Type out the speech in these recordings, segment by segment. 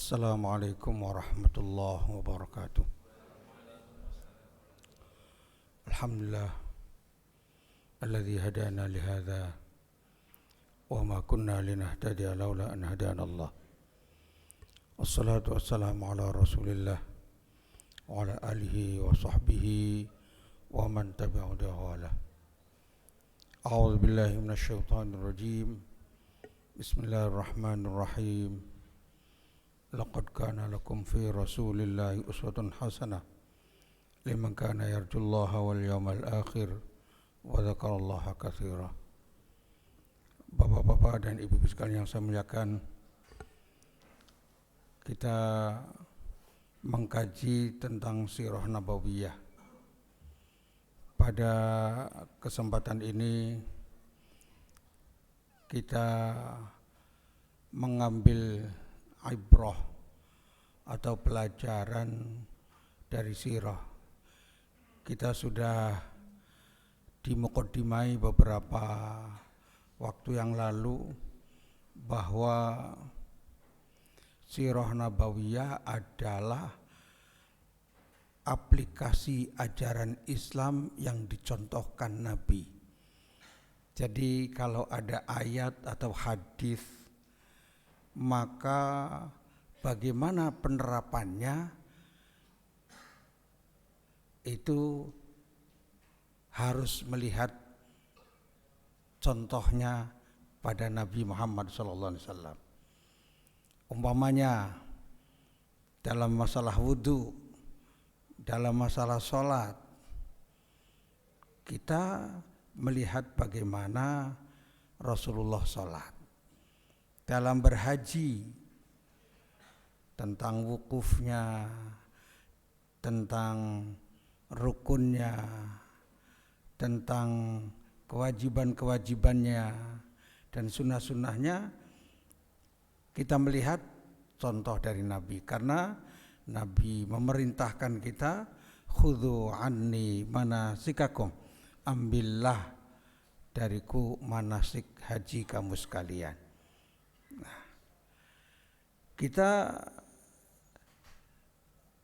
Assalamualaikum warahmatullahi wabarakatuh. Alhamdulillah alladzi hadana lihadza wa ma kunna linahtadiya laula an hadana Allah. Wassalatu wassalamu ala Rasulillah wa ala alihi wa sahbihi wa man tabi'a hudahu. A'udzu billahi minasy syaithanir rajim. Bismillahirrahmanirrahim. Laqad kana lakum fi Rasulillahi uswatun hasanah liman kana yarjullaha wal yawmal akhir wa dzakarallaha katsira. Bapak-bapak dan ibu-ibu sekalian yang saya muliakan, kita mengkaji tentang sirah nabawiyah. Pada kesempatan ini kita mengambil ibrah atau pelajaran dari sirah. Kita sudah dimuqaddimai beberapa waktu yang lalu bahwa sirah nabawiyah adalah aplikasi ajaran Islam yang dicontohkan Nabi. Jadi kalau ada ayat atau hadis, maka bagaimana penerapannya itu harus melihat contohnya pada Nabi Muhammad SAW. Umpamanya dalam masalah wudu, dalam masalah sholat, kita melihat bagaimana Rasulullah sholat. Dalam berhaji, tentang wukufnya, tentang rukunnya, tentang kewajiban-kewajibannya dan sunnah-sunnahnya, kita melihat contoh dari Nabi. Karena Nabi memerintahkan kita, khudhu anni manasikakum, ambillah dariku manasik haji kamu sekalian. Nah, kita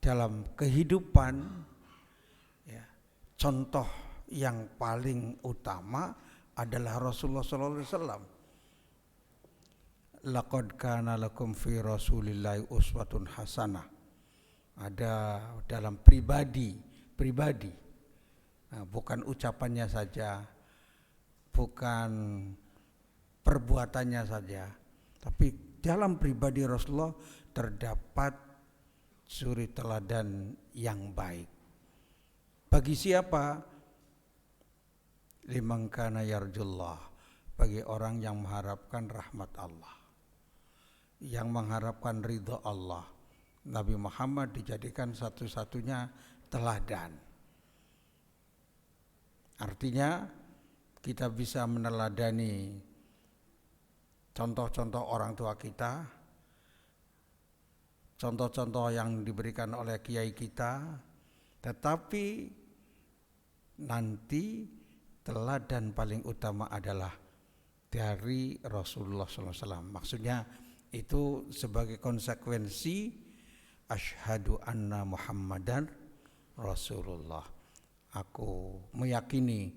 dalam kehidupan, ya, contoh yang paling utama adalah Rasulullah SAW. Laqad kana lakum fi Rasulillahi uswatun hasanah. Ada dalam pribadi, nah, bukan ucapannya saja, bukan perbuatannya saja, tapi dalam pribadi Rasulullah terdapat suri teladan yang baik. Bagi siapa? Liman kana yarjullah, bagi orang yang mengharapkan rahmat Allah, yang mengharapkan ridha Allah. Nabi Muhammad dijadikan satu-satunya teladan. Artinya kita bisa meneladani contoh-contoh orang tua kita, contoh-contoh yang diberikan oleh kiai kita, tetapi nanti teladan paling utama adalah dari Rasulullah SAW. Maksudnya itu sebagai konsekuensi asyhadu anna Muhammadan Rasulullah. Aku meyakini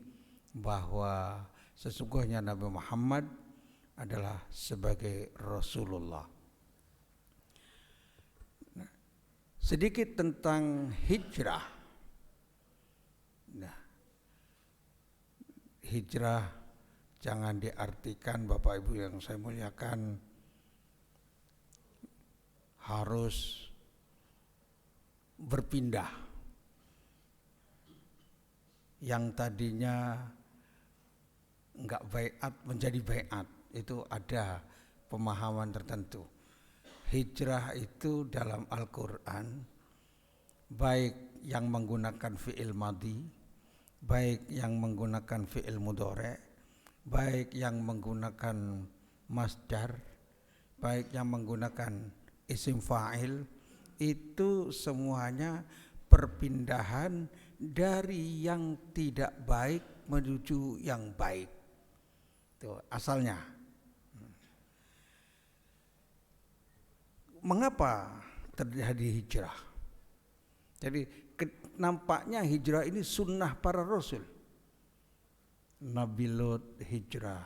bahwa sesungguhnya Nabi Muhammad adalah sebagai Rasulullah. Nah, sedikit tentang hijrah. Nah, hijrah jangan diartikan, Bapak Ibu yang saya muliakan, harus berpindah. Yang tadinya enggak baiat menjadi baiat. Itu ada pemahaman tertentu. Hijrah itu dalam Al-Quran, baik yang menggunakan fi'il madhi, baik yang menggunakan fi'il mudhari', baik yang menggunakan masdar, baik yang menggunakan isim fa'il, itu semuanya perpindahan dari yang tidak baik menuju yang baik. Itu asalnya. mengapa terjadi hijrah? Jadi nampaknya hijrah ini sunnah para rasul. Nabi Lut hijrah,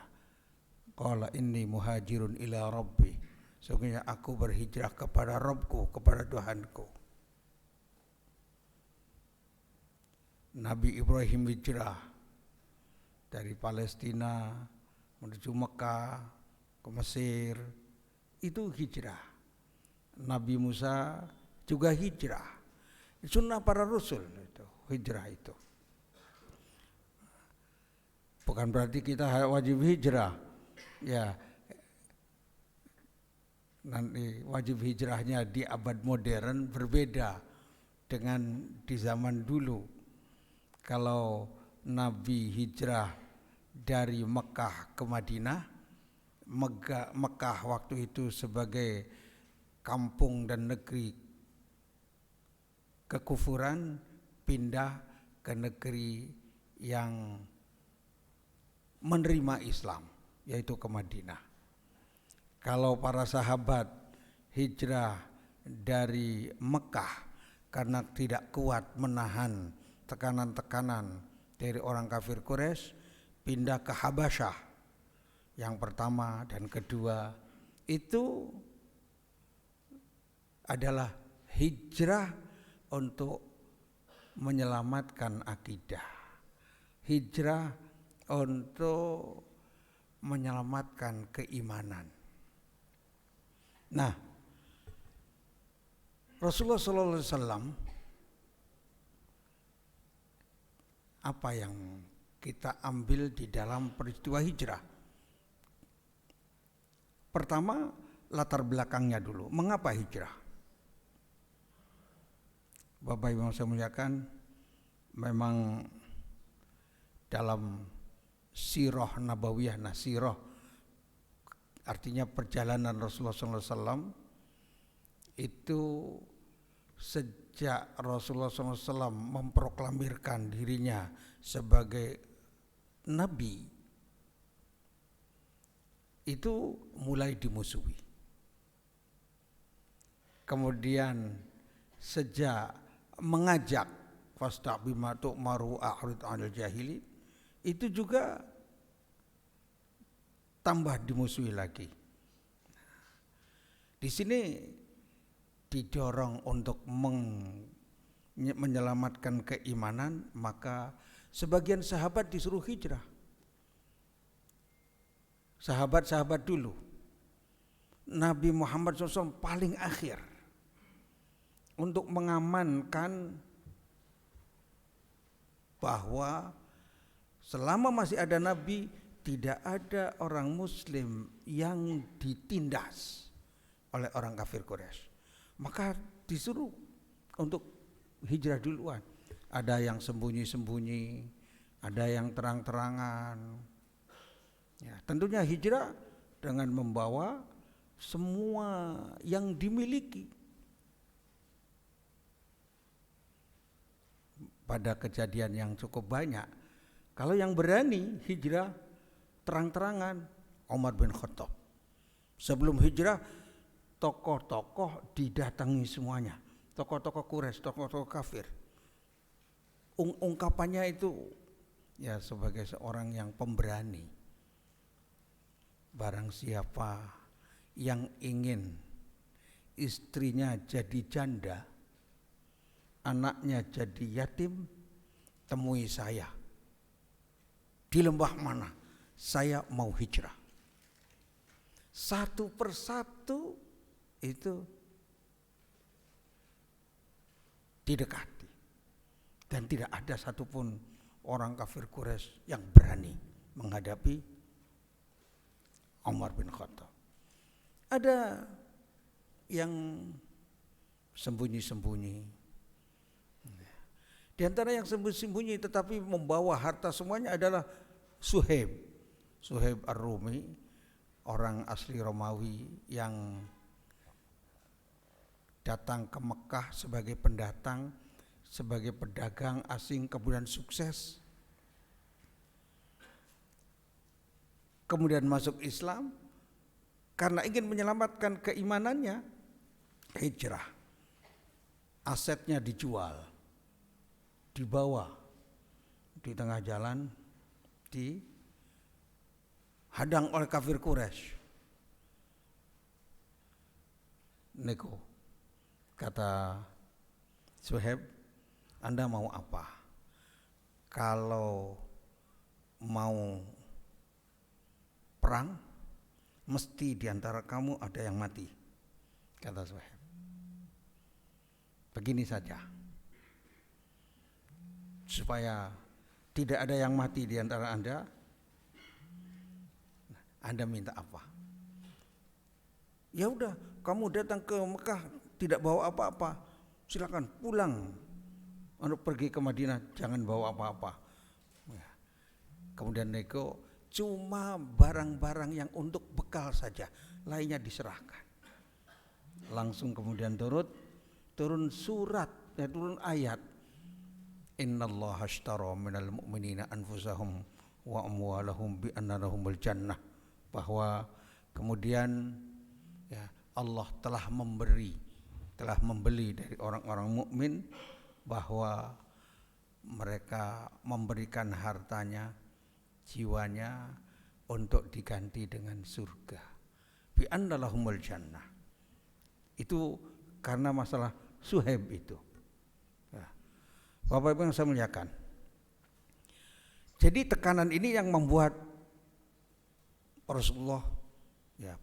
qala inni muhajirun ila rabbi, sesungguhnya aku berhijrah kepada Rabbku, kepada Tuhanku. Nabi Ibrahim hijrah dari Palestina menuju Mekah ke Mesir, itu hijrah. Nabi Musa juga hijrah. Sunnah para rasul itu, hijrah itu. Bukan berarti kita wajib hijrah. Ya, nanti wajib hijrahnya di abad modern berbeda dengan di zaman dulu. Kalau Nabi hijrah dari Mekah ke Madinah, Mekah waktu itu sebagai kampung dan negeri kekufuran, pindah ke negeri yang menerima Islam, yaitu ke Madinah. Kalau para sahabat hijrah dari Mekah karena tidak kuat menahan tekanan-tekanan dari orang kafir Quraisy, pindah ke Habasyah. Yang pertama dan kedua itu adalah hijrah untuk menyelamatkan akidah, hijrah untuk menyelamatkan keimanan. Nah, Rasulullah SAW apa yang kita ambil di dalam peristiwa hijrah? Pertama, latar belakangnya dulu. Mengapa hijrah? Bapak Ibu yang saya muliakan, memang dalam sirah nabawiyah, sirah artinya perjalanan Rasulullah SAW itu sejak Rasulullah SAW memproklamirkan dirinya sebagai Nabi, itu mulai dimusuhi. Kemudian sejak mengajak fastaqbima tu'maru a'rid 'anil jahili, itu juga tambah dimusuhi lagi. Di sini didorong untuk menyelamatkan keimanan, maka sebagian sahabat disuruh hijrah. Sahabat-sahabat dulu, Nabi Muhammad SAW paling akhir untuk mengamankan bahwa selama masih ada Nabi, tidak ada orang Muslim yang ditindas oleh orang kafir Quraisy. Maka disuruh untuk hijrah duluan. Ada yang sembunyi-sembunyi, ada yang terang-terangan. Ya, tentunya hijrah dengan membawa semua yang dimiliki. Pada kejadian yang cukup banyak, kalau yang berani hijrah terang-terangan, Umar bin Khattab. Sebelum hijrah, tokoh-tokoh didatangi semuanya, tokoh-tokoh Quraisy, tokoh-tokoh kafir. Ungkapannya itu ya sebagai seorang yang pemberani. Barang siapa yang ingin istrinya jadi janda, anaknya jadi yatim, temui saya. Di lembah mana? Saya mau hijrah. Satu persatu itu didekati. Dan tidak ada satupun orang kafir Quraisy yang berani menghadapi Umar bin Khattab. Ada yang sembunyi-sembunyi. Di antara yang sembunyi-sembunyi tetapi membawa harta semuanya adalah Suhaib Ar-Rumi, orang asli Romawi yang datang ke Mekah sebagai pendatang, sebagai pedagang asing, kemudian sukses. Kemudian masuk Islam karena ingin menyelamatkan keimanannya, hijrah, asetnya dijual, dibawa di tengah jalan, dihadang oleh kafir Quraisy. Neko, kata Suhaib, Anda mau apa? Kalau mau perang, mesti diantara kamu ada yang mati, kata Suhaib. Begini saja, supaya tidak ada yang mati di antara Anda minta apa? Ya udah, kamu datang ke Mekah tidak bawa apa-apa, silakan pulang. Untuk pergi ke Madinah jangan bawa apa-apa. Kemudian nego, cuma barang-barang yang untuk bekal saja, lainnya diserahkan. Langsung kemudian turun surat, turun ayat. Innallaha ashtara minal mu'minina anfusahum wa amwalahum bi anna lahumul jannah. Bahwa kemudian ya, Allah telah membeli dari orang-orang mukmin, bahwa mereka memberikan hartanya, jiwanya untuk diganti dengan surga. Bi anna lahumul jannah. Itu karena masalah Suhaib itu. Ya. Bapak Ibu yang saya muliakan. Jadi tekanan ini yang membuat Rasulullah ya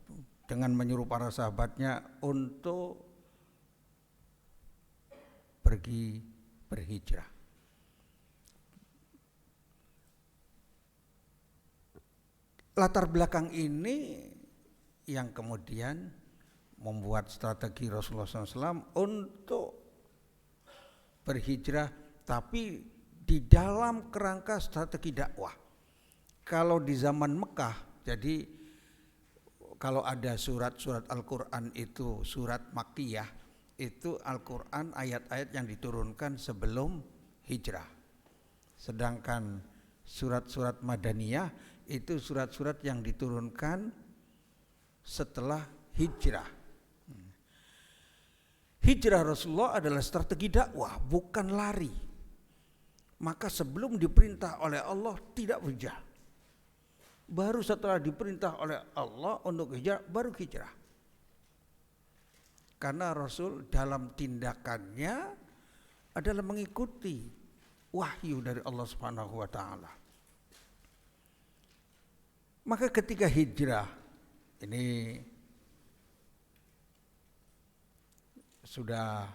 dengan menyuruh para sahabatnya untuk pergi berhijrah. Latar belakang ini yang kemudian membuat strategi Rasulullah SAW untuk berhijrah, tapi di dalam kerangka strategi dakwah. Kalau di zaman Mekah, jadi kalau ada surat-surat Al-Quran itu surat Makkiyah, itu Al-Quran ayat-ayat yang diturunkan sebelum hijrah. Sedangkan surat-surat Madaniyah itu surat-surat yang diturunkan setelah hijrah. Hijrah Rasulullah adalah strategi dakwah, bukan lari. Maka sebelum diperintah oleh Allah tidak hijrah. Baru setelah diperintah oleh Allah untuk hijrah, baru hijrah. Karena Rasul dalam tindakannya adalah mengikuti wahyu dari Allah Subhanahu wa taala. Maka ketika hijrah ini sudah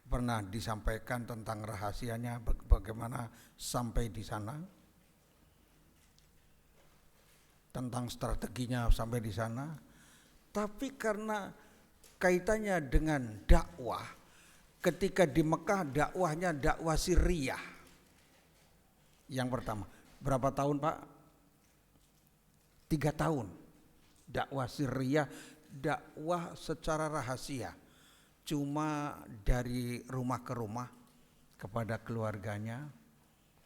pernah disampaikan tentang rahasianya, bagaimana sampai di sana, tentang strateginya sampai di sana. Tapi karena kaitannya dengan dakwah, ketika di Mekah dakwahnya dakwah sirriyah. Yang pertama, berapa tahun Pak? 3 tahun. Dakwah sirriyah, dakwah secara rahasia. Cuma dari rumah ke rumah, kepada keluarganya,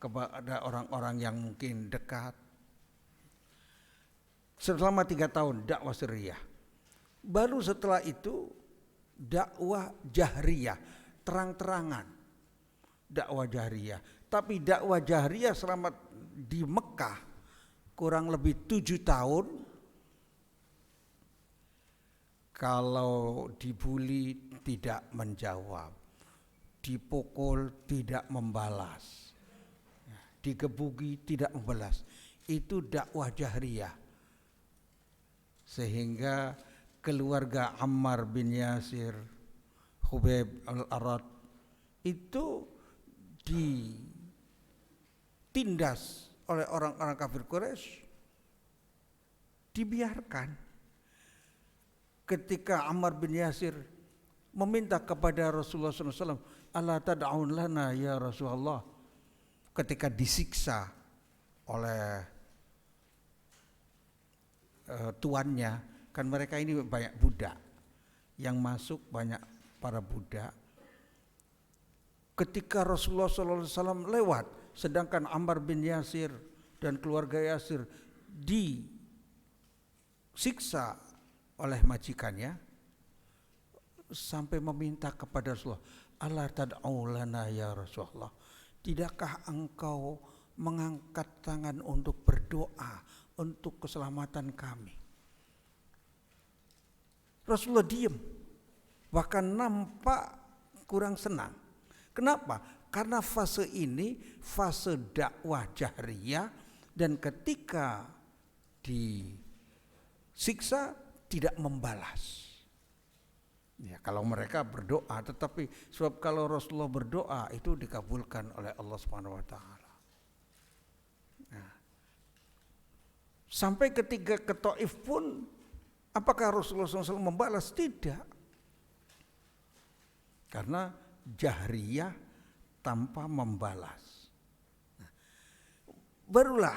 kepada orang-orang yang mungkin dekat. Selama 3 tahun dakwah sirriyah. Baru setelah itu dakwah jahriyah, terang-terangan. Dakwah jahriyah. Tapi dakwah jahriyah selama di Mekah kurang lebih 7 tahun. Kalau dibuli tidak menjawab, dipukul tidak membalas, digebuki tidak membalas. Itu dakwah jahriyah. Sehingga keluarga Ammar bin Yasir, Khubayb al-Arad itu ditindas oleh orang-orang kafir Quraisy, dibiarkan. Ketika Ammar bin Yasir meminta kepada Rasulullah SAW, "Ala tad'un lana ya Rasulullah," ketika disiksa oleh tuannya, kan mereka ini banyak budak yang masuk, banyak para budak. Ketika Rasulullah SAW lewat, sedangkan Ammar bin Yasir dan keluarga Yasir disiksa oleh majikannya, sampai meminta kepada Rasulullah, "Ala tad'u lana ya Rasulullah, tidakkah engkau mengangkat tangan untuk berdoa untuk keselamatan kami?" Rasulullah diam, bahkan nampak kurang senang. Kenapa? Karena fase ini fase dakwah jahriyah, dan ketika disiksa tidak membalas. Ya, kalau mereka berdoa, tetapi sebab kalau Rasulullah berdoa itu dikabulkan oleh Allah Subhanahu wa taala. Nah, sampai ketika ke Taif pun apakah Rasulullah SAW membalas? Tidak. Karena jahriyah tanpa membalas. Nah, barulah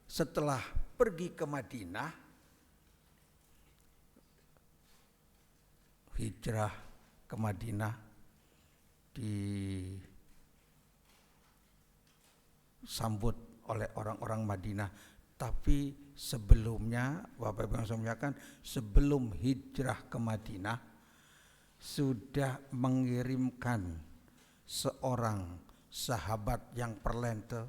setelah pergi ke Madinah, hijrah ke Madinah, disambut oleh orang-orang Madinah. Tapi sebelumnya, Bapak Ibu yang saya muliakan, sebelum hijrah ke Madinah sudah mengirimkan seorang sahabat yang perlente,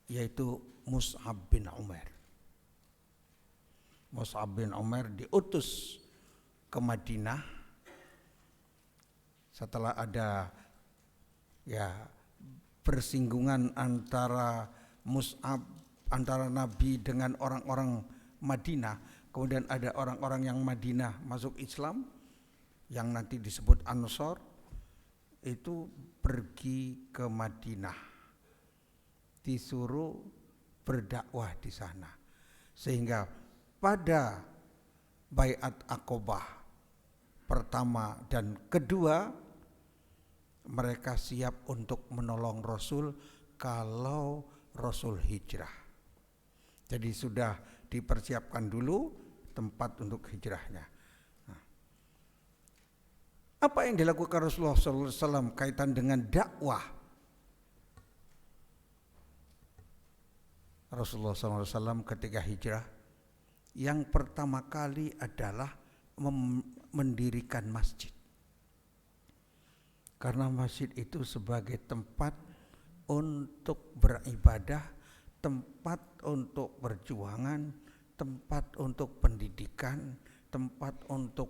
yaitu Mus'ab bin Umair. Mus'ab bin Umair diutus ke Madinah setelah ada persinggungan antara antara Nabi dengan orang-orang Madinah. Kemudian ada orang-orang yang Madinah masuk Islam yang nanti disebut Ansor, itu pergi ke Madinah, disuruh berdakwah di sana. Sehingga pada Baiat Aqobah pertama dan kedua mereka siap untuk menolong Rasul kalau Rasul hijrah. Jadi sudah dipersiapkan dulu tempat untuk hijrahnya. Nah, apa yang dilakukan Rasulullah SAW kaitan dengan dakwah? Rasulullah SAW ketika hijrah, yang pertama kali adalah mendirikan masjid. Karena masjid itu sebagai tempat untuk beribadah, tempat untuk perjuangan, tempat untuk pendidikan, tempat untuk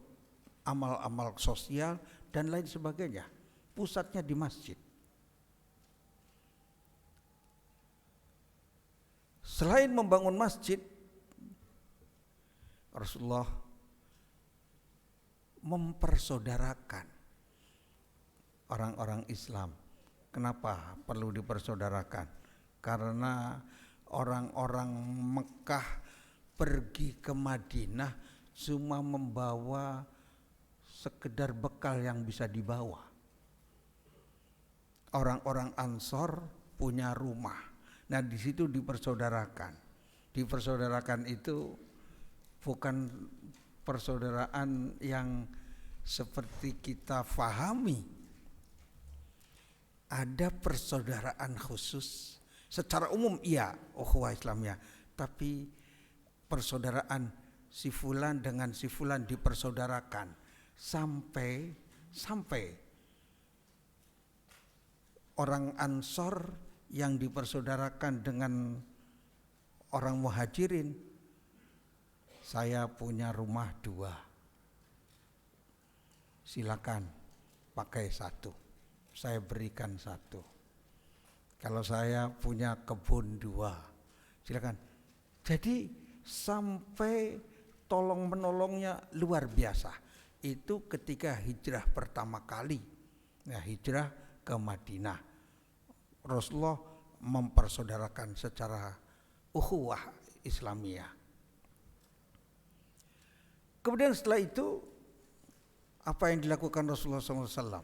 amal-amal sosial dan lain sebagainya. Pusatnya di masjid. Selain membangun masjid, Rasulullah mempersaudarakan orang-orang Islam. Kenapa perlu dipersaudarakan? Karena orang-orang Mekah pergi ke Madinah cuma membawa sekedar bekal yang bisa dibawa. Orang-orang Ansor punya rumah. Nah, di situ dipersaudarakan. Dipersaudarakan itu bukan persaudaraan yang seperti kita fahami. Ada persaudaraan khusus. Secara umum iya, ukhuwah Islamiyah, tapi persaudaraan si fulan dengan si fulan dipersaudarakan sampai orang Ansor yang dipersaudarakan dengan orang Muhajirin. Saya punya rumah 2, silakan pakai 1, saya berikan 1. Kalau saya punya kebun 2, silakan. Jadi sampai tolong menolongnya luar biasa. Itu ketika hijrah pertama kali, hijrah ke Madinah. Rasulullah mempersaudarakan secara ukhuwah Islamiyah. Kemudian setelah itu apa yang dilakukan Rasulullah SAW?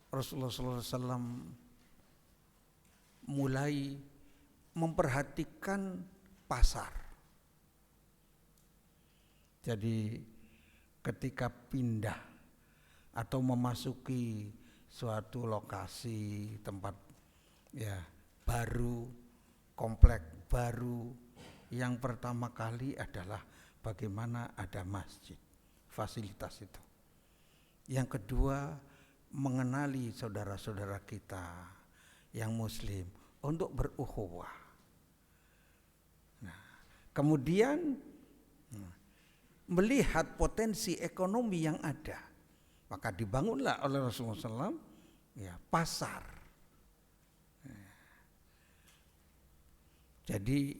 Rasulullah SAW mulai memperhatikan pasar. Jadi ketika pindah atau memasuki suatu lokasi tempat baru, komplek baru, yang pertama kali adalah bagaimana ada masjid, fasilitas itu. Yang kedua, mengenali saudara-saudara kita yang muslim untuk berukhuwah. Nah, kemudian melihat potensi ekonomi yang ada, maka dibangunlah oleh Rasulullah SAW pasar. Jadi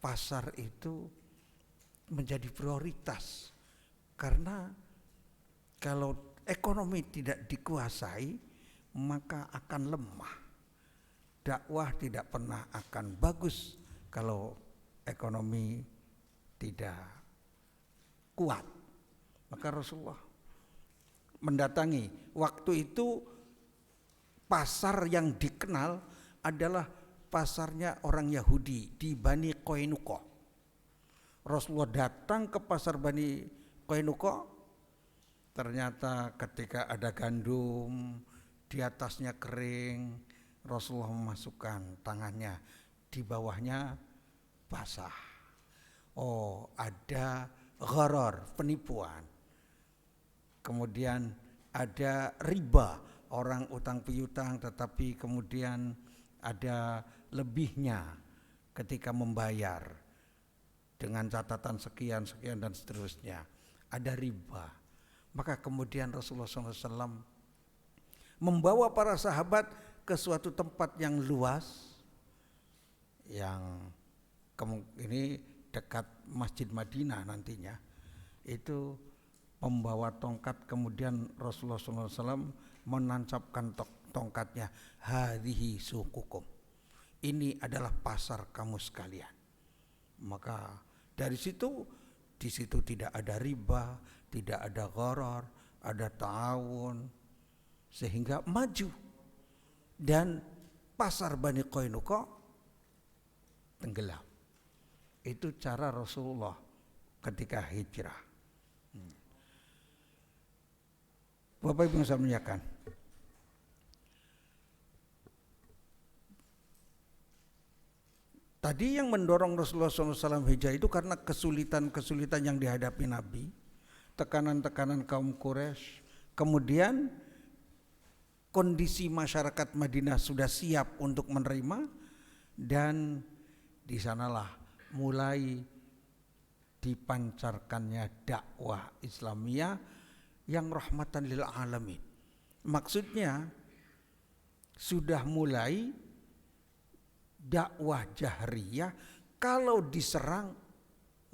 pasar itu menjadi prioritas, karena kalau ekonomi tidak dikuasai maka akan lemah. Dakwah tidak pernah akan bagus kalau ekonomi tidak kuat. Maka Rasulullah mendatangi, waktu itu pasar yang dikenal adalah pasarnya orang Yahudi di Bani Qainuqa. Rasulullah datang ke pasar Bani Qainuqa, ternyata ketika ada gandum, di atasnya kering, Rasulullah memasukkan tangannya, di bawahnya basah. Oh, ada gharar, penipuan. Kemudian ada riba, orang utang piutang tetapi kemudian ada lebihnya ketika membayar dengan catatan sekian dan seterusnya. Ada riba. Maka kemudian Rasulullah SAW membawa para sahabat ke suatu tempat yang luas, yang ini dekat Masjid Madinah nantinya. Itu membawa tongkat, kemudian Rasulullah SAW menancapkan tongkatnya, hadhihi suqukum, ini adalah pasar kamu sekalian. Maka dari situ, di situ tidak ada riba, tidak ada gharar, ada ta'awun, sehingga maju. Dan pasar Bani Qainuqa tenggelam. Itu cara Rasulullah ketika hijrah. Bapak Ibu yang saya muliakan, tadi yang mendorong Rasulullah SAW hijrah itu karena kesulitan-kesulitan yang dihadapi Nabi, tekanan-tekanan kaum Quraisy, kemudian kondisi masyarakat Madinah sudah siap untuk menerima, dan di sanalah mulai dipancarkannya dakwah Islamiyah yang rahmatan lil alamin. Maksudnya sudah mulai dakwah jahriyah, kalau diserang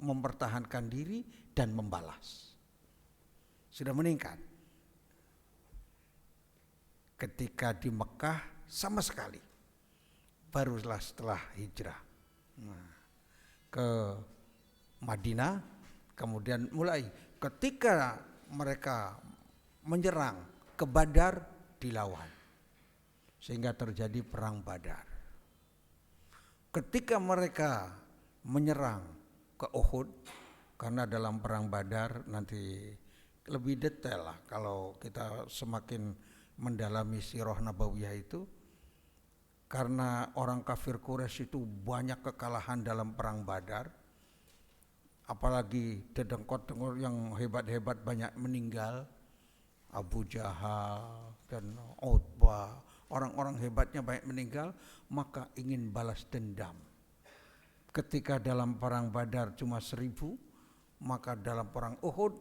mempertahankan diri dan membalas. Sudah meningkat. Ketika di Mekah sama sekali, barulah setelah hijrah ke Madinah, kemudian mulai ketika mereka menyerang ke Badar, dilawan sehingga terjadi perang Badar. Ketika mereka menyerang ke Uhud, karena dalam perang Badar nanti lebih detail lah kalau kita semakin mendalami sirah nabawiyah itu, karena orang kafir Quraisy itu banyak kekalahan dalam perang Badar, apalagi dedengkot-dengkot yang hebat-hebat banyak meninggal, Abu Jahal dan Utbah, orang-orang hebatnya banyak meninggal, maka ingin balas dendam. Ketika dalam perang Badar cuma 1.000, maka dalam perang Uhud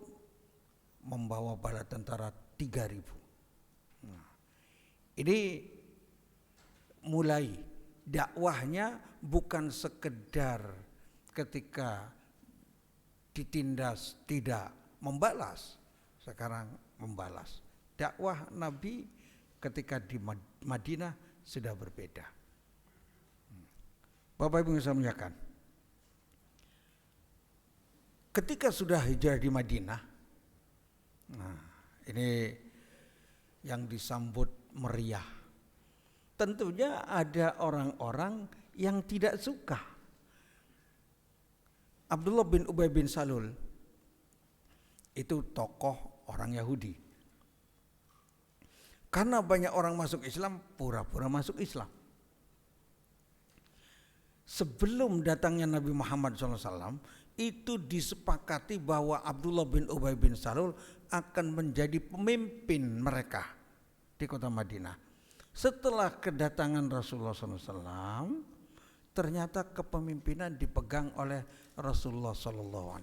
membawa bala tentara 3.000. Nah, ini mulai dakwahnya bukan sekedar ketika ditindas tidak membalas, sekarang membalas. Dakwah Nabi ketika di Madinah sudah berbeda. Bapak Ibu yang saya muliakan, ketika sudah hijrah di Madinah, nah ini yang disambut meriah. Tentunya ada orang-orang yang tidak suka. Abdullah bin Ubay bin Salul itu tokoh orang Yahudi. Karena banyak orang masuk Islam, pura-pura masuk Islam. sebelum datangnya Nabi Muhammad SAW itu disepakati bahwa Abdullah bin Ubay bin Salul akan menjadi pemimpin mereka di kota Madinah. Setelah kedatangan Rasulullah SAW, ternyata kepemimpinan dipegang oleh Rasulullah SAW.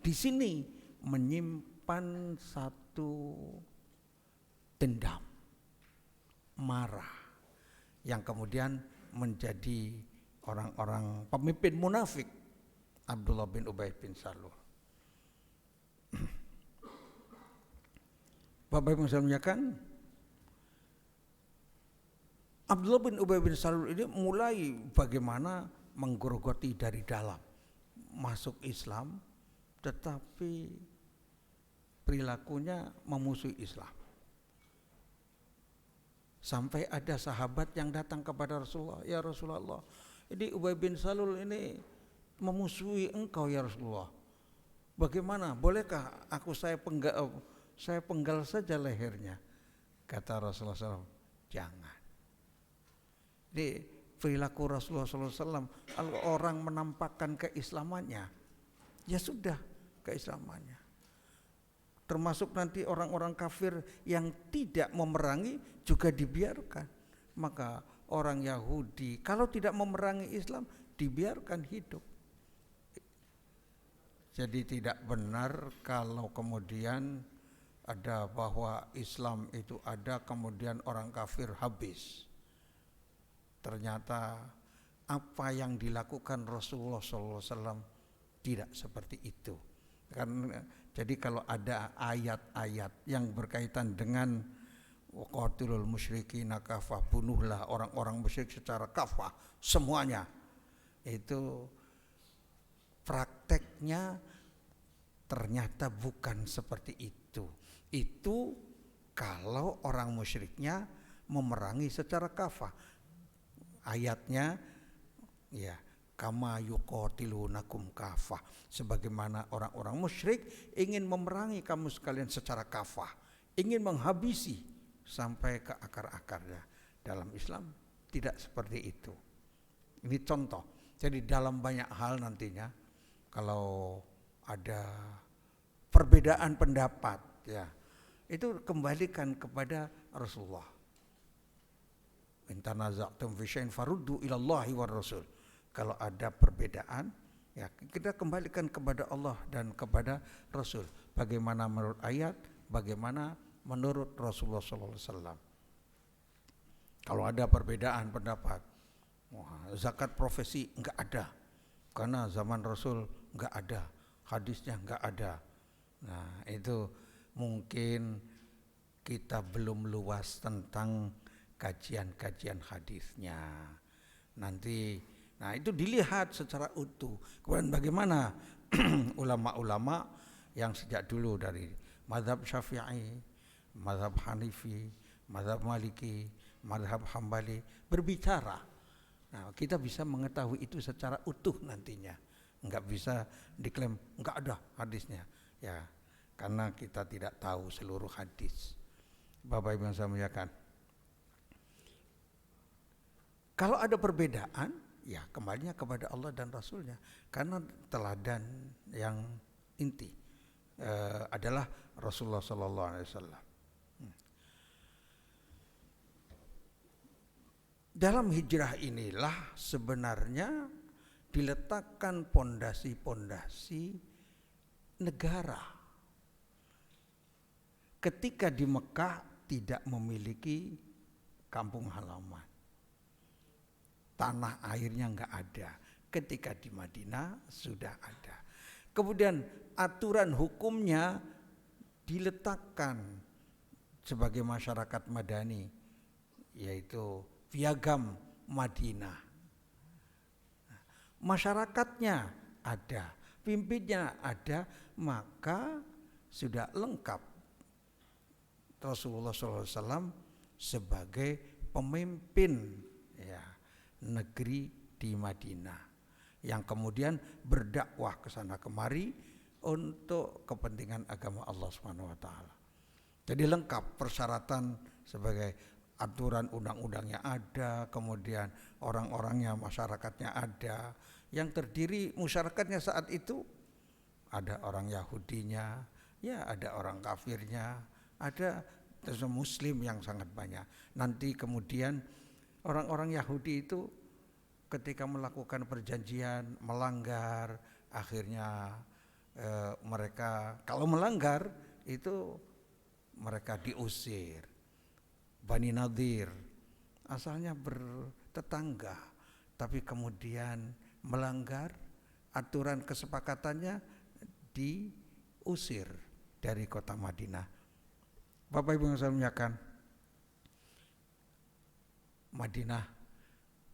Di sini menyimpan satu dendam, marah, yang kemudian menjadi orang-orang pemimpin munafik Abdullah bin Ubay bin Salul. Bapak Ibu sekalian, Abdullah bin Ubay bin Salul ini mulai bagaimana menggerogoti dari dalam, masuk Islam, tetapi perilakunya memusuhi Islam. Sampai ada sahabat yang datang kepada Rasulullah, ya Rasulullah, ini Ubay bin Salul ini memusuhi engkau ya Rasulullah. Bagaimana? Bolehkah saya penggal saja lehernya? Kata Rasulullah SAW, jangan. Jadi perilaku Rasulullah SAW, kalau orang menampakkan keislamannya, ya sudah keislamannya. Termasuk nanti orang-orang kafir yang tidak memerangi juga dibiarkan. Maka orang Yahudi kalau tidak memerangi Islam dibiarkan hidup. Jadi tidak benar kalau kemudian ada bahwa Islam itu ada kemudian orang kafir habis. Ternyata apa yang dilakukan Rasulullah SAW tidak seperti itu. Jadi kalau ada ayat-ayat yang berkaitan dengan waqatilul musyrikina kafah, bunuhlah orang-orang musyrik secara kafah semuanya, itu prakteknya ternyata bukan seperti itu. Itu kalau orang musyriknya memerangi secara kafah. Ayatnya ya kama yuqatilunakum kafah, sebagaimana orang-orang musyrik ingin memerangi kamu sekalian secara kafah, ingin menghabisi sampai ke akar-akarnya. Dalam Islam tidak seperti itu. Ini contoh. Jadi dalam banyak hal nantinya kalau ada perbedaan pendapat, ya itu kembalikan kepada Rasulullah. In tanaza'tum fi syai'in faruddu ilallahi war rasul. Kalau ada perbedaan, ya kita kembalikan kepada Allah dan kepada Rasul. Bagaimana menurut ayat, bagaimana menurut Rasulullah SAW. Kalau ada perbedaan pendapat, zakat profesi enggak ada, karena zaman Rasul enggak ada, hadisnya enggak ada. Nah itu mungkin kita belum luas tentang kajian-kajian hadisnya. Nanti, nah itu dilihat secara utuh. Kemudian bagaimana ulama-ulama yang sejak dulu dari mazhab Syafi'i, mazhab Hanifi, mazhab Maliki, mazhab Hambali berbicara. Nah, kita bisa mengetahui itu secara utuh nantinya. Enggak bisa diklaim enggak ada hadisnya. Ya, karena kita tidak tahu seluruh hadis. Bapak Ibu yang saya muliakan, kalau ada perbedaan, ya kembalinya kepada Allah dan Rasulnya. Karena teladan yang inti adalah Rasulullah SAW. Dalam hijrah inilah sebenarnya diletakkan pondasi-pondasi negara. Ketika di Mekah tidak memiliki kampung halaman, tanah airnya enggak ada. Ketika di Madinah sudah ada. Kemudian aturan hukumnya diletakkan sebagai masyarakat madani, yaitu piagam Madinah. Masyarakatnya ada, pimpinnya ada, maka sudah lengkap Rasulullah SAW sebagai pemimpin ya negeri di Madinah, yang kemudian berdakwah ke sana kemari untuk kepentingan agama Allah Subhanahu wa taala. Jadi lengkap persyaratan sebagai aturan undang-undangnya ada, kemudian orang-orangnya, masyarakatnya ada. Yang terdiri masyarakatnya saat itu ada orang Yahudinya, ya ada orang kafirnya, ada Muslim yang sangat banyak. Nanti kemudian orang-orang Yahudi itu ketika melakukan perjanjian melanggar, akhirnya mereka kalau melanggar itu mereka diusir. Bani Nadir asalnya bertetangga, tapi kemudian melanggar aturan kesepakatannya, diusir dari kota Madinah. Bapak Ibu yang saya muliakan, Madinah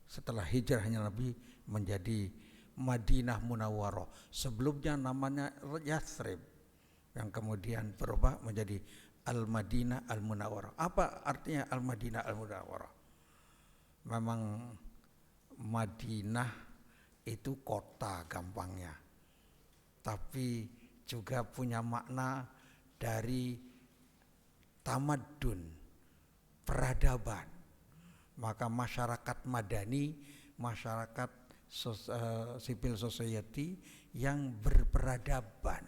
setelah hijrahnya Nabi menjadi Madinah Munawwarah. Sebelumnya namanya Yathrib, yang kemudian berubah menjadi Al-Madinah Al-Munawwarah. Apa artinya Al-Madinah Al-Munawwarah? Memang Madinah itu kota gampangnya, tapi juga punya makna dari tamadun, peradaban. Maka masyarakat madani, masyarakat civil society yang berperadaban,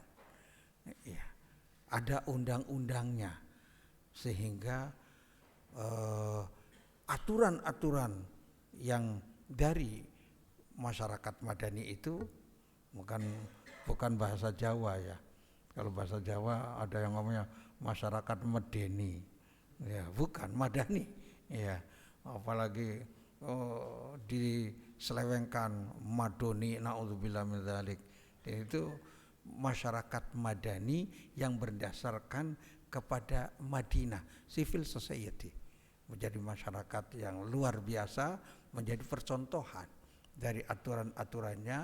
ya, ada undang-undangnya, sehingga aturan-aturan yang dari masyarakat madani itu bukan bahasa Jawa ya. Kalau bahasa Jawa ada yang ngomongnya masyarakat medeni, ya bukan madani, ya. Apalagi diselewengkan madoni, naudzubillah min dzalik. Itu masyarakat madani yang berdasarkan kepada Madinah, civil society, menjadi masyarakat yang luar biasa, menjadi percontohan dari aturan-aturannya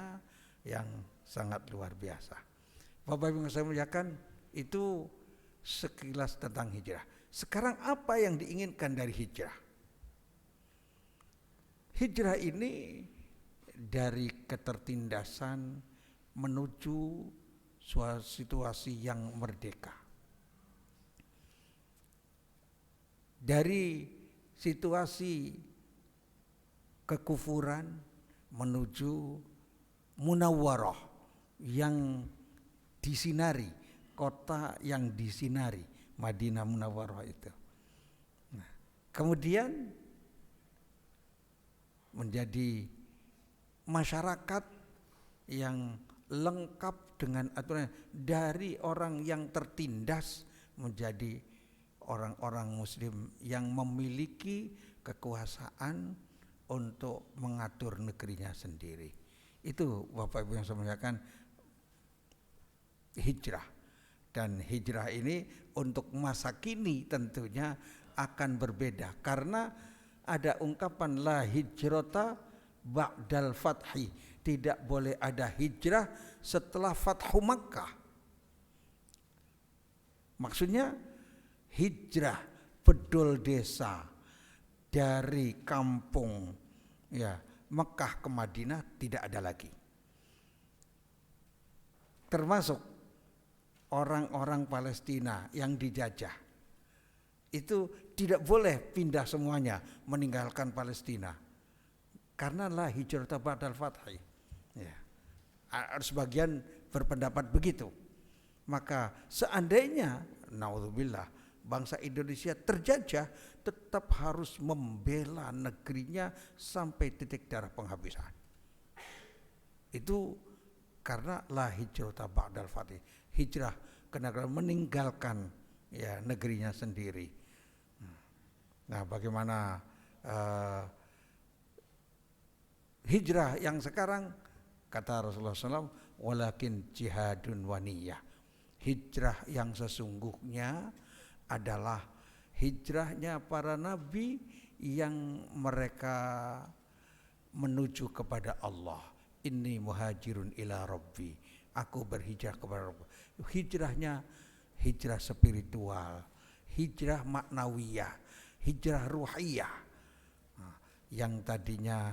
yang sangat luar biasa. Bapak Ibu yang saya muliakan, itu sekilas tentang hijrah. Sekarang apa yang diinginkan dari hijrah? Hijrah ini dari ketertindasan menuju suatu situasi yang merdeka. Dari situasi kekufuran menuju munawwarah yang disinari, kota yang disinari, Madinah Munawwarah itu. Nah, kemudian menjadi masyarakat yang lengkap dengan aturan, dari orang yang tertindas menjadi orang-orang muslim yang memiliki kekuasaan untuk mengatur negerinya sendiri. Itu Bapak Ibu yang saya muliakan, hijrah. Dan hijrah ini untuk masa kini tentunya akan berbeda, karena ada ungkapan la hijrata ba'dal fathi, tidak boleh ada hijrah setelah Fathu Makkah. Maksudnya hijrah bedol desa dari kampung ya Mekah ke Madinah tidak ada lagi. Termasuk orang-orang Palestina yang dijajah, itu tidak boleh pindah semuanya meninggalkan Palestina, karena la hijrata ba'dal fathi. Ya. Sebagian berpendapat begitu. Maka seandainya naudzubillah bangsa Indonesia terjajah, tetap harus membela negerinya sampai titik darah penghabisan. Itu karena la hijrata ba'dal fathi, hijrah karena meninggalkan ya negerinya sendiri. Nah, bagaimana hijrah yang sekarang? Kata Rasulullah SAW, walakin jihadun waniyah. Hijrah yang sesungguhnya adalah hijrahnya para nabi yang mereka menuju kepada Allah. Inni muhajirun ila rabbi, aku berhijrah kepada Rabb. Hijrahnya hijrah spiritual, hijrah maknawiyah, hijrah ruhiyah. Yang tadinya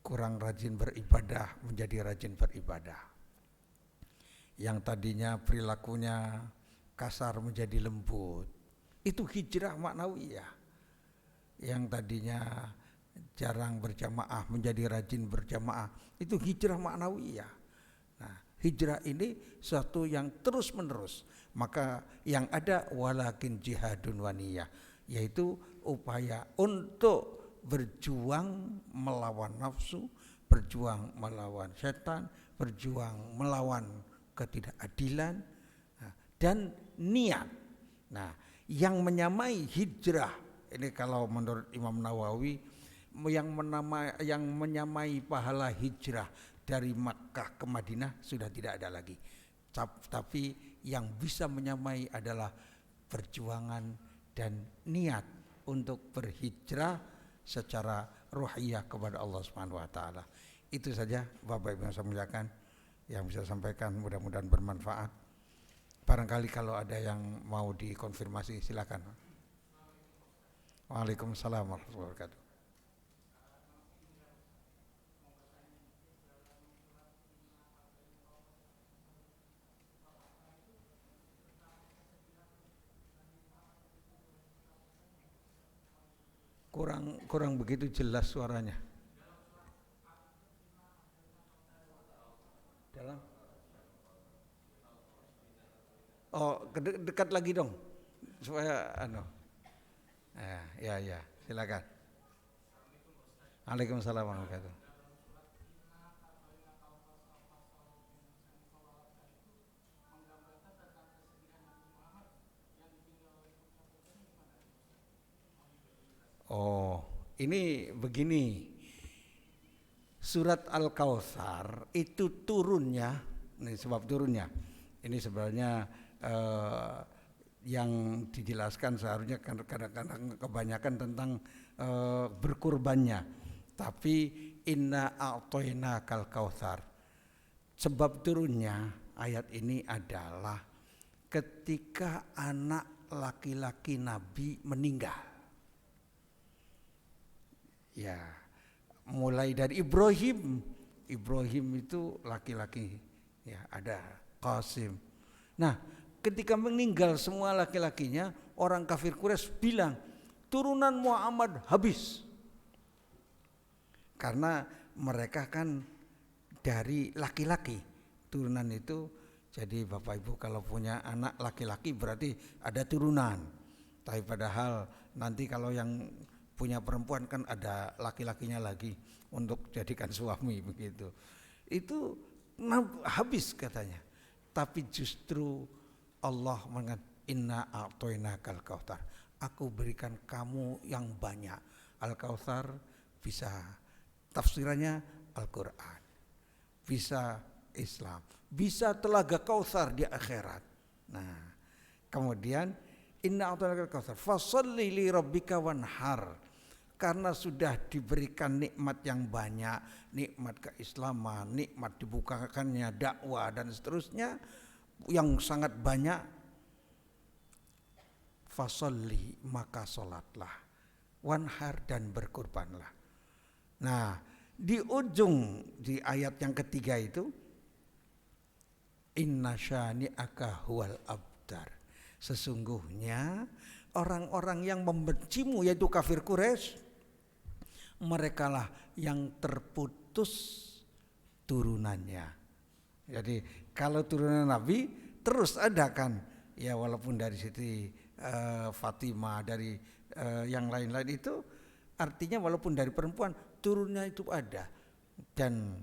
kurang rajin beribadah menjadi rajin beribadah. Yang tadinya perilakunya kasar menjadi lembut. Itu hijrah maknawiyah. Yang tadinya jarang berjamaah menjadi rajin berjamaah, itu hijrah maknawiyah. Nah, hijrah ini suatu yang terus menerus. Maka yang ada walakin jihadun waniyah, yaitu upaya untuk berjuang melawan nafsu, berjuang melawan setan, berjuang melawan ketidakadilan, dan niat. Nah, yang menyamai hijrah ini kalau menurut Imam Nawawi, yang menyamai pahala hijrah dari Makkah ke Madinah sudah tidak ada lagi. Tapi yang bisa menyamai adalah perjuangan dan niat untuk berhijrah secara ruhiyah kepada Allah Subhanahu wa taala. Itu saja Bapak Ibu yang saya muliakan yang bisa sampaikan, mudah-mudahan bermanfaat. Barangkali kalau ada yang mau dikonfirmasi silakan. Waalaikumsalam warahmatullahi wabarakatuh. Kurang begitu jelas suaranya. Dalam dekat lagi dong supaya ya silakan. Waalaikumsalam warahmatullahi wabarakatuh. Oh, ini begini. Surat Al-Kautsar itu turunnya, ini sebab turunnya. Ini sebenarnya yang dijelaskan seharusnya kadang-kadang kebanyakan tentang berkurbannya. Tapi inna a'toinakal kautsar. Sebab turunnya ayat ini adalah ketika anak laki-laki Nabi meninggal. Ya, mulai dari Ibrahim itu laki-laki, ya ada Qasim. Nah, ketika meninggal semua laki-lakinya, orang kafir Quraisy bilang turunan Muhammad habis, karena mereka kan dari laki-laki turunan itu. Jadi Bapak Ibu kalau punya anak laki-laki berarti ada turunan. Tapi padahal nanti kalau yang punya perempuan kan ada laki-lakinya lagi untuk jadikan suami begitu. Itu habis katanya. Tapi justru Allah mengatakan inna a'toinakal kautsar. Aku berikan kamu yang banyak. Al-Kautsar bisa tafsirannya Al-Qur'an. Bisa Islam, bisa telaga Kautsar di akhirat. Nah, kemudian inna a'toinakal kautsar fasholli li rabbika wanhar. Karena sudah diberikan nikmat yang banyak, nikmat keislaman, nikmat dibukakannya dakwah dan seterusnya yang sangat banyak, fasholli maka sholatlah, wanhar dan berkurbanlah. Nah, di ujung di ayat yang ketiga itu inna syani'aka huwal abtar. Sesungguhnya orang-orang yang membencimu yaitu kafir Quraisy, merekalah yang terputus turunannya. Jadi kalau turunan Nabi terus ada kan, ya walaupun dari Siti Fatimah, dari yang lain-lain itu artinya walaupun dari perempuan turunnya itu ada. Dan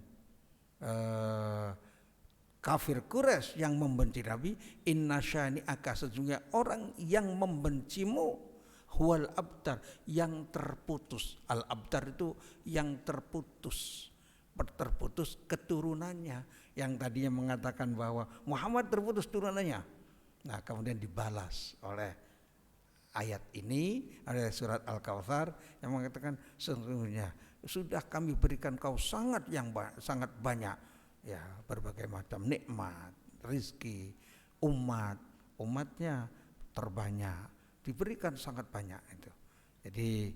kafir Quraisy yang membenci Nabi, inna syani'aka, sesungguhnya orang yang membencimu huwal abtar, yang terputus. Al abtar itu yang terputus keturunannya, yang tadinya mengatakan bahwa Muhammad terputus turunannya. Nah, kemudian dibalas oleh ayat ini, ada surat Al-Kautsar yang mengatakan sesungguhnya sudah kami berikan kau sangat banyak, ya, berbagai macam nikmat, rizki, umatnya terbanyak, diberikan sangat banyak itu. Jadi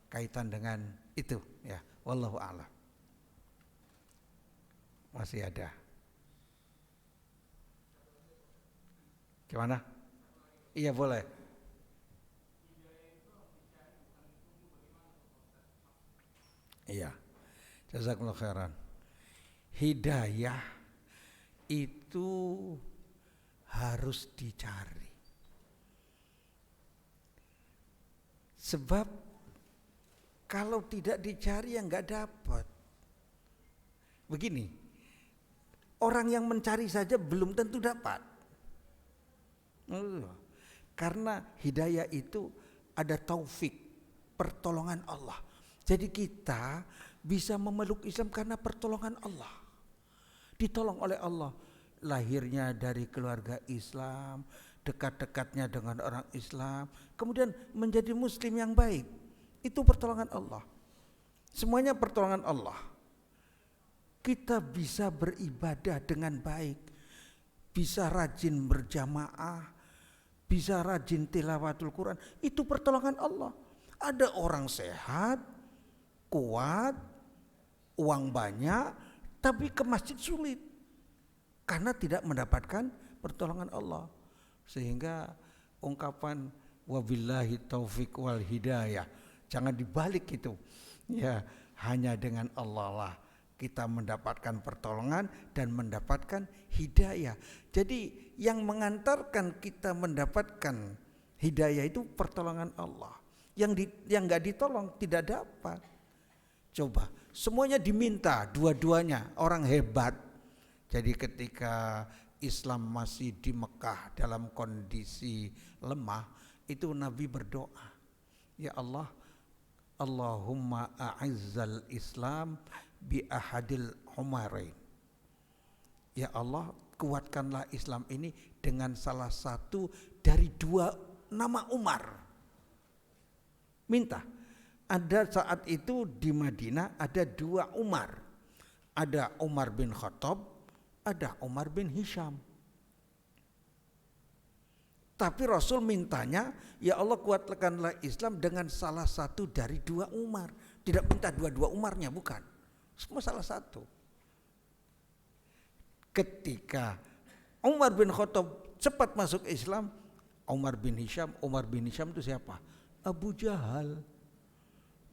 kaitan dengan itu, ya, wallahu a'lam. Masih ada? Gimana? Iya boleh. Iya, jazakallahu khairan. Hidayah itu harus dicari. Sebab kalau tidak dicari ya nggak dapat. Begini, orang yang mencari saja belum tentu dapat. Karena hidayah itu ada taufik, pertolongan Allah. Jadi kita bisa memeluk Islam karena pertolongan Allah. Ditolong oleh Allah. Lahirnya dari keluarga Islam, dekat-dekatnya dengan orang Islam, kemudian menjadi muslim yang baik. Itu pertolongan Allah. Semuanya pertolongan Allah. Kita bisa beribadah dengan baik, bisa rajin berjamaah, bisa rajin tilawatul Quran, itu pertolongan Allah. Ada orang sehat, kuat, uang banyak, tapi ke masjid sulit karena tidak mendapatkan pertolongan Allah. Sehingga ungkapan wabillahi taufik wal hidayah jangan dibalik itu. Ya, hanya dengan Allah lah kita mendapatkan pertolongan dan mendapatkan hidayah. Jadi yang mengantarkan kita mendapatkan hidayah itu pertolongan Allah. Yang nggak ditolong tidak dapat. Coba, semuanya diminta, dua-duanya orang hebat. Jadi ketika Islam masih di Mekah dalam kondisi lemah, itu Nabi berdoa, ya Allah, Allahumma a'izzal Islam bi ahadil umarain. Ya Allah, kuatkanlah Islam ini dengan salah satu dari dua nama Umar. Minta. Ada saat itu di Madinah ada dua Umar. Ada Umar bin Khattab, ada Umar bin Hisham. Tapi Rasul mintanya, ya Allah kuatkanlah Islam dengan salah satu dari dua Umar. Tidak minta dua-dua Umarnya, bukan. Semua salah satu. Ketika Umar bin Khattab cepat masuk Islam, Umar bin Hisham itu siapa? Abu Jahal.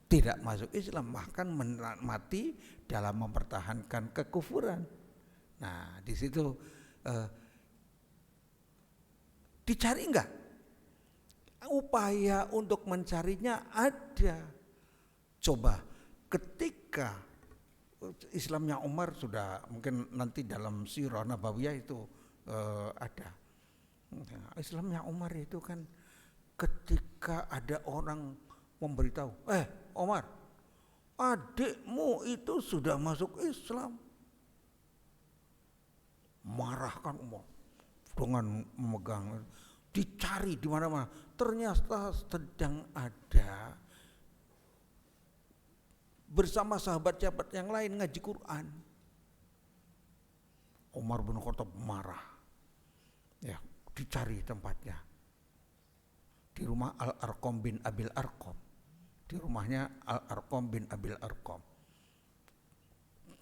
Tidak masuk Islam, bahkan mati dalam mempertahankan kekufuran. Nah, di situ dicari enggak? Upaya untuk mencarinya ada. Coba ketika Islamnya Umar sudah mungkin nanti dalam Sirah Nabawiyah itu ada. Nah, Islamnya Umar itu kan ketika ada orang memberitahu, Umar, adikmu itu sudah masuk Islam. Marahkan Umar dengan memegang, dicari di mana-mana. Ternyata sedang ada bersama sahabat-sahabat yang lain ngaji Quran. Umar bin Khattab marah. Ya, dicari tempatnya. Di rumah Al-Arqam bin Abil Arqam. Di rumahnya Al-Arqam bin Abil Arqam.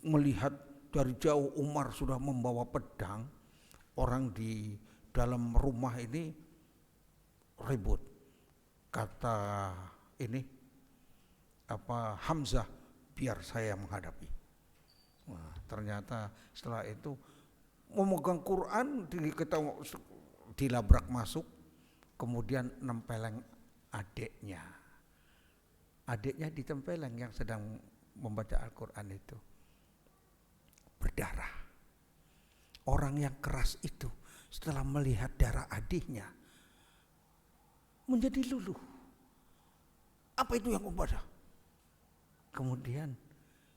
Melihat dari jauh Umar sudah membawa pedang, orang di dalam rumah ini ribut. Kata ini Hamzah, biar saya menghadapi. Nah, ternyata setelah itu memegang Quran, dilabrak masuk, kemudian nempeleng adiknya. Adiknya ditempeleng yang sedang membaca Al-Quran itu. Berdarah. Orang yang keras itu setelah melihat darah adiknya menjadi luluh. Apa itu yang membaca? Kemudian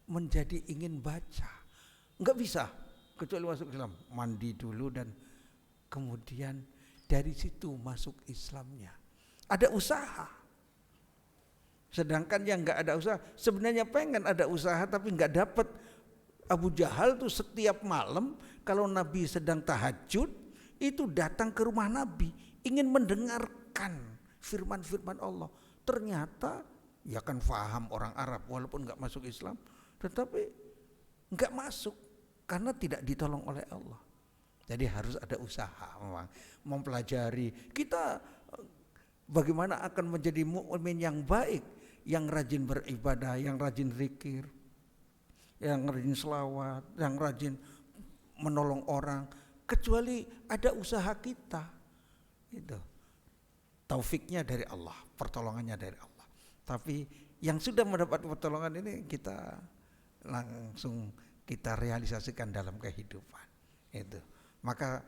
menjadi ingin baca. Enggak bisa kecuali masuk Islam. Mandi dulu dan kemudian dari situ masuk Islamnya. Ada usaha. Sedangkan yang enggak ada usaha, sebenarnya pengen ada usaha tapi enggak dapat. Abu Jahal tuh setiap malam kalau Nabi sedang tahajud itu datang ke rumah Nabi ingin mendengarkan firman-firman Allah. Ternyata ya kan faham orang Arab walaupun enggak masuk Islam, tetapi enggak masuk karena tidak ditolong oleh Allah. Jadi harus ada usaha memang mempelajari kita bagaimana akan menjadi mukmin yang baik. yang rajin beribadah, yang rajin zikir, yang rajin selawat, yang rajin menolong orang, kecuali ada usaha kita. Itu taufiknya dari Allah, pertolongannya dari Allah. Tapi yang sudah mendapat pertolongan ini kita langsung kita realisasikan dalam kehidupan. Itu. Maka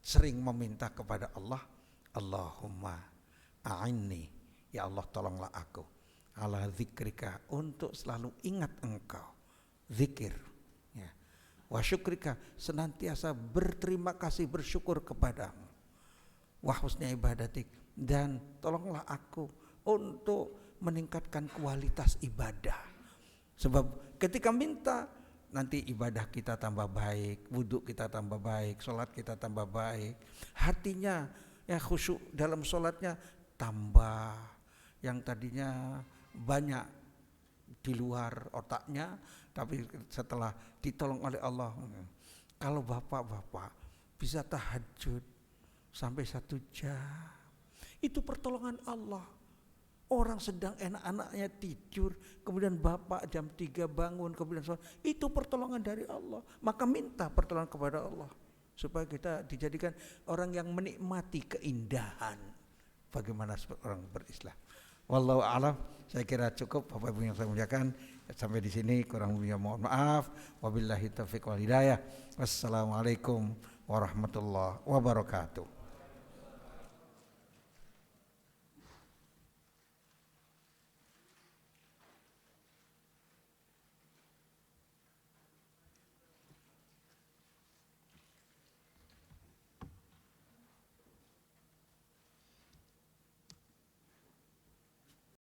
sering meminta kepada Allah, Allahumma a'inni, ya Allah tolonglah aku, ala zikrika, untuk selalu ingat engkau, zikir, ya. Wa syukrika, senantiasa berterima kasih, bersyukur kepadamu. Wa husni ibadatik, dan tolonglah aku untuk meningkatkan kualitas ibadah. Sebab ketika minta, nanti ibadah kita tambah baik, wudhu kita tambah baik, sholat kita tambah baik, hatinya ya khusyuk dalam sholatnya tambah, yang tadinya banyak di luar otaknya, tapi setelah ditolong oleh Allah. Kalau bapak-bapak bisa tahajud sampai 1 jam, itu pertolongan Allah. Orang sedang enak-enaknya tidur, kemudian bapak jam 3 bangun, kemudian sholat, itu pertolongan dari Allah. Maka minta pertolongan kepada Allah, supaya kita dijadikan orang yang menikmati keindahan bagaimana orang berislam. Wallahu a'lam. Saya kira cukup Bapak Ibu yang saya muliakan. Sampai di sini, kurang lebihnya mohon maaf. Wabillahi taufiq wal hidayah. Wassalamualaikum warahmatullahi wabarakatuh.